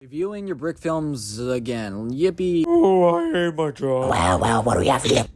Reviewing your Brickfilms again. Yippee. Oh, I hate my job. Well, what do we have here?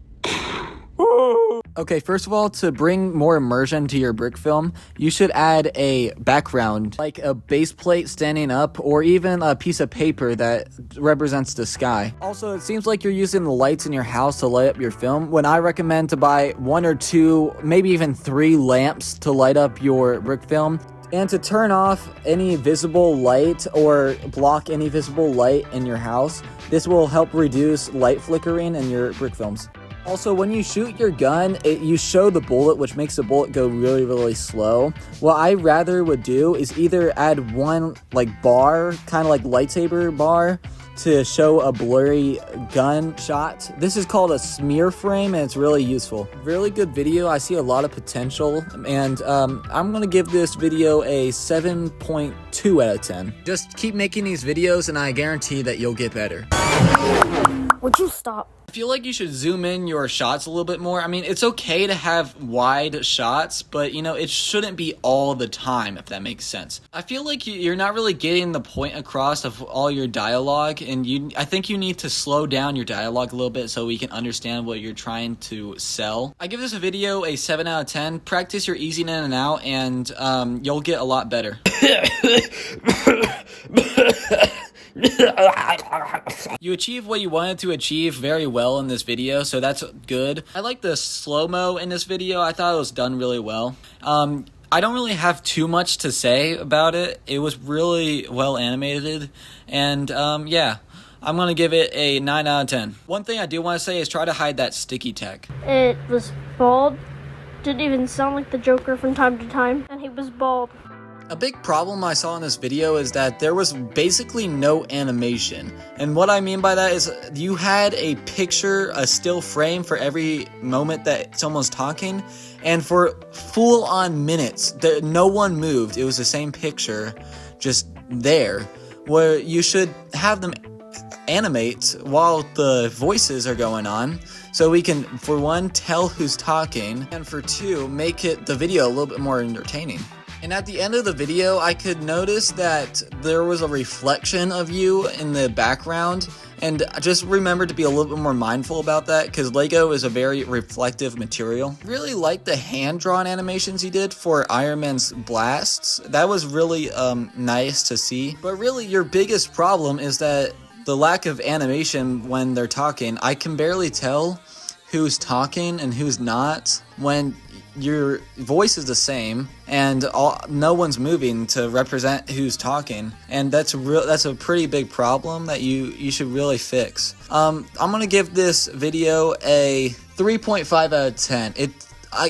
Okay, first of all, to bring more immersion to your brick film, you should add a background, like a base plate standing up, or even a piece of paper that represents the sky. Also, it seems like you're using the lights in your house to light up your film, when I recommend to buy 1 or 2, maybe even 3 lamps to light up your brick film. And to turn off any visible light or block any visible light in your house. This will help reduce light flickering in your brick films. Also, when you shoot your gun, you show the bullet, which makes the bullet go really, really slow. What I rather would do is either add one bar, kind of like lightsaber bar, to show a blurry gun shot. This is called a smear frame, and it's really useful. Really good video. I see a lot of potential, and I'm gonna give this video a 7.2 out of 10. Just keep making these videos, and I guarantee that you'll get better. Would you stop? I feel like you should zoom in your shots a little bit more. I mean, it's okay to have wide shots, but, it shouldn't be all the time, if that makes sense. I feel like you're not really getting the point across of all your dialogue, and I think you need to slow down your dialogue a little bit so we can understand what you're trying to sell. I give this video a 7 out of 10. Practice your easing in and out, and you'll get a lot better. You achieved what you wanted to achieve very well in this video, so that's good. I like the slow-mo in this video. I thought it was done really well. I don't really have too much to say about it. It was really well animated, and yeah, I'm gonna give it a 9 out of 10. One thing I do want to say is try to hide that sticky tech. It was bald. Didn't even sound like the Joker from time to time, and he was bald. A big problem I saw in this video is that there was basically no animation. And what I mean by that is you had a picture, a still frame for every moment that someone's talking, and for full-on minutes, no one moved. It was the same picture, just there, where you should have them animate while the voices are going on, so we can, for one, tell who's talking, and for two, make the video a little bit more entertaining. And at the end of the video, I could notice that there was a reflection of you in the background, and just remember to be a little bit more mindful about that, because Lego is a very reflective material. Really like the hand-drawn animations he did for Iron Man's blasts. That was really nice to see. But really, your biggest problem is that the lack of animation when they're talking. I can barely tell who's talking and who's not when your voice is the same and no one's moving to represent who's talking, and that's a pretty big problem that you should really fix. I'm gonna give this video a 3.5 out of 10.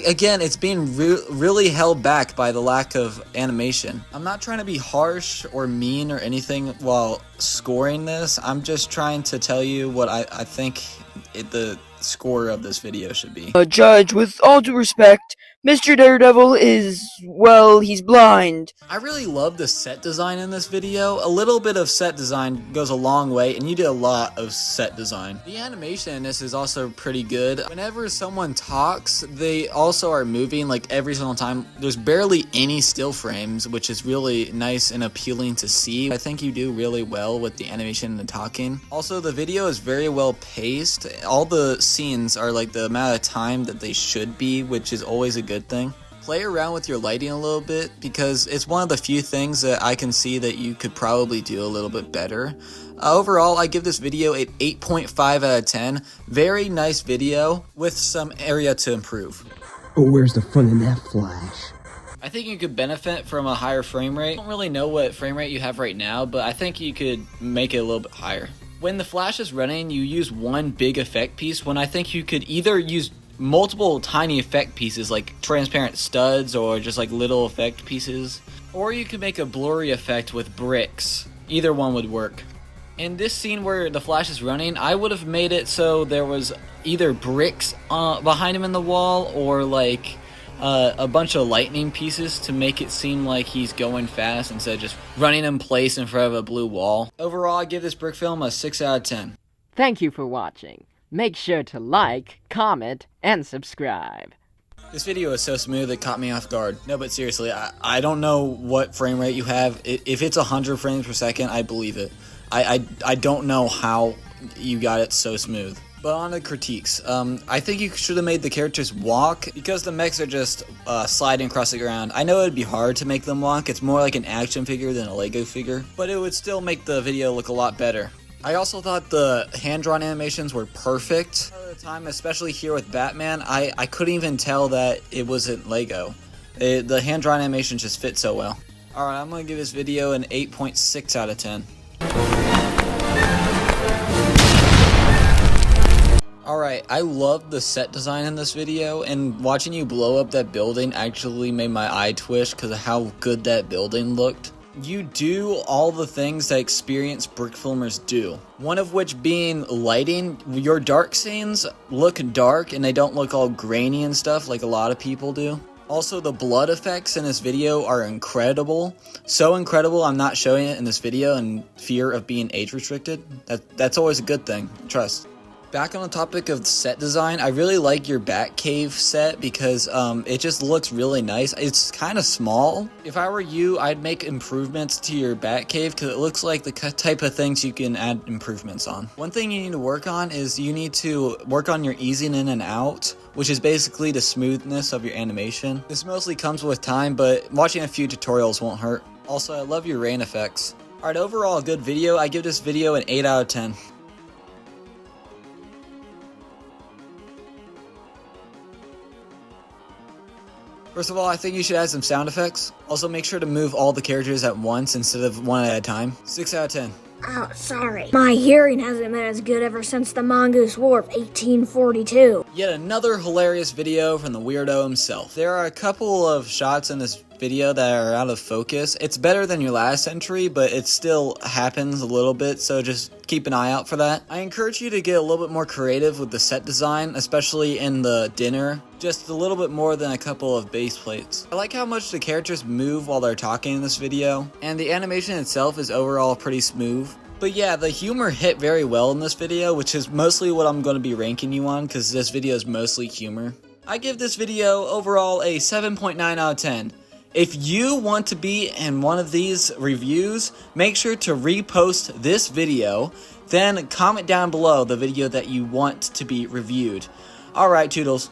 Again, it's being really held back by the lack of animation. I'm not trying to be harsh or mean or anything while scoring this. I'm just trying to tell you what I think the score of this video should be. Judge, with all due respect, Mr. Daredevil is, well, he's blind. I really love the set design in this video. A little bit of set design goes a long way, and you did a lot of set design. The animation in this is also pretty good. Whenever someone talks, they also are moving like every single time. There's barely any still frames, which is really nice and appealing to see. I think you do really well with the animation and the talking. Also, the video is very well paced. All the scenes are like the amount of time that they should be, which is always a good thing. Play around with your lighting a little bit, because it's one of the few things that I can see that you could probably do a little bit better. Overall, I give this video an 8.5 out of 10. Very nice video with some area to improve. Oh, where's the fun in that flash? I think you could benefit from a higher frame rate. I don't really know what frame rate you have right now, but I think you could make it a little bit higher. When the flash is running, you use one big effect piece, when I think you could either use multiple tiny effect pieces like transparent studs or just like little effect pieces, or you could make a blurry effect with bricks. Either one would work. In this scene where the flash is running, I would have made it so there was either bricks behind him in the wall, or like a bunch of lightning pieces to make it seem like he's going fast instead of just running in place in front of a blue wall. Overall, I give this brick film a 6 out of 10. Thank you for watching. Make sure to like, comment, and subscribe. This video is so smooth it caught me off guard. No, but seriously, I don't know what frame rate you have. If it's 100 frames per second, I believe it. I don't know how you got it so smooth. But on the critiques, I think you should have made the characters walk because the mechs are just sliding across the ground. I know it'd be hard to make them walk. It's more like an action figure than a Lego figure, but it would still make the video look a lot better. I also thought the hand-drawn animations were perfect. At the time, especially here with Batman, I couldn't even tell that it wasn't Lego. The hand-drawn animations just fit so well. Alright, I'm going to give this video an 8.6 out of 10. Alright, I loved the set design in this video, and watching you blow up that building actually made my eye twitch because of how good that building looked. You do all the things that experienced Brickfilmers do. One of which being lighting. Your dark scenes look dark and they don't look all grainy and stuff like a lot of people do. Also, the blood effects in this video are incredible. So incredible I'm not showing it in this video in fear of being age restricted. That's always a good thing, trust. Back on the topic of set design, I really like your Batcave set because it just looks really nice. It's kind of small. If I were you, I'd make improvements to your Batcave because it looks like the type of things you can add improvements on. One thing you need to work on is you need to work on your easing in and out, which is basically the smoothness of your animation. This mostly comes with time, but watching a few tutorials won't hurt. Also, I love your rain effects. Alright, overall a good video. I give this video an 8 out of 10. First of all, I think you should add some sound effects. Also, make sure to move all the characters at once instead of one at a time. 6 out of 10. Oh, sorry. My hearing hasn't been as good ever since the Mongoose War of 1842. Yet another hilarious video from the weirdo himself. There are a couple of shots in this video that are out of focus. It's better than your last entry, but it still happens a little bit, so just keep an eye out for that. I encourage you to get a little bit more creative with the set design, especially in the dinner. Just a little bit more than a couple of base plates. I like how much the characters move while they're talking in this video, and the animation itself is overall pretty smooth. But yeah, the humor hit very well in this video, which is mostly what I'm going to be ranking you on, because this video is mostly humor. I give this video overall a 7.9 out of 10. If you want to be in one of these reviews, make sure to repost this video, then comment down below the video that you want to be reviewed. Alright, Toodles.